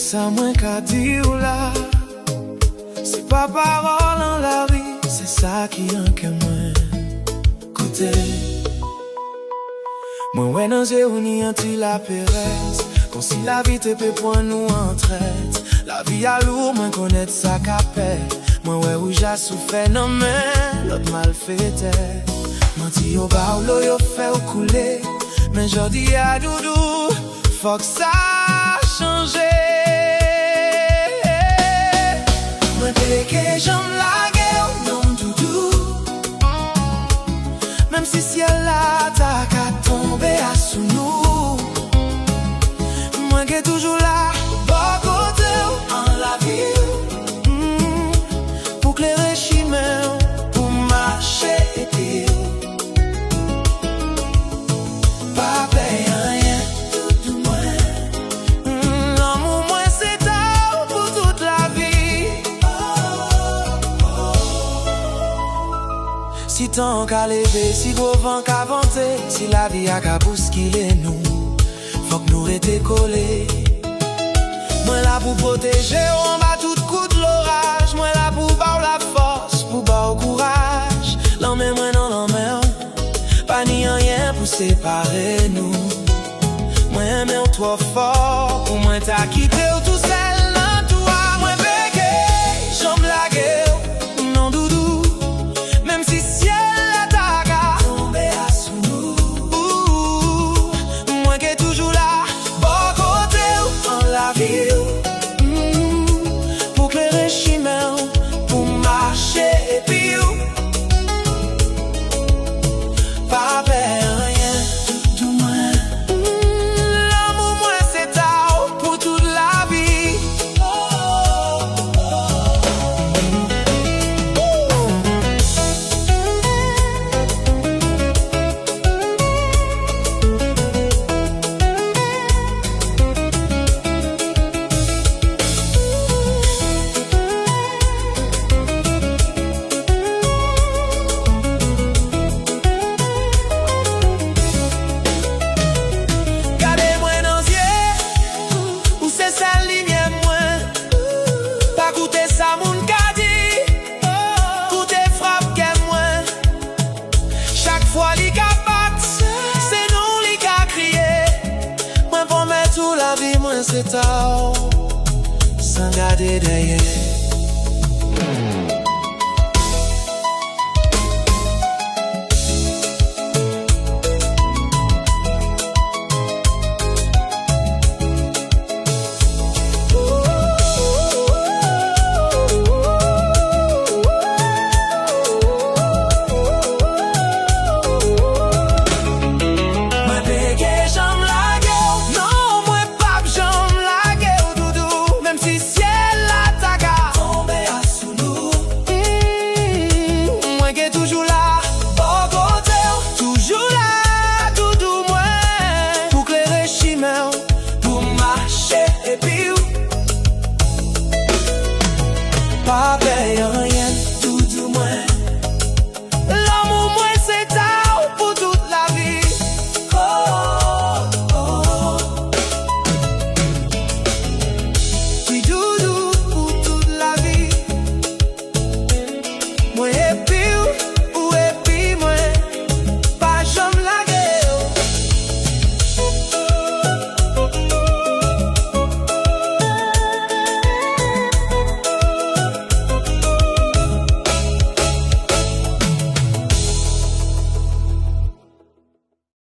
ça moins qu'à dire là. C'est pas parole en la vie, c'est ça qui en que moi. Côté moi ouais non j'ai uni anti la péresse. Comme si la vie te peut prendre nous en traite. La vie a lourd, moi connaître ça capait. Moi ouais où j'ai souffert non mais l'autre mal fait. Menti au bas ou l'eau yo fait ou couler. Mais je dis à Doudou, faut que ça change. Moi péché j'en la guerre, non Doudou. Même si ciel là t'as qu'à tomber à sous nous. Moi qui est toujours là, bon côté en la vie. Pour clairer chemin, pour marcher et dire. Pas payer rien, tout moins. L'amour moins c'est tard pour toute la vie. Si tant qu'à lever, si gros vent qu'à vanter, si la vie a qu'à bousculer nous. Faut que nous restions collés. Moi là pour protéger, on bat tout coup de l'orage. Moi là pour bas la force, pour bas au courage. L'emmène moi non l'emmène, pas ni rien pour séparer nous. Moi aime trop fort, pour moi t'as quitté tout seul dans toi. Moi bégué, j'aime la guerre, non Doudou. Même si ciel la taga tomber à sous nous. Moi qui est toujours là. La vie pour clairer chemin, pour marcher et puis pas faire rien, tout moins. L'amour moins c'est tard pour toute la vie. C'est tard, sans garder derrière. Pas payer rien.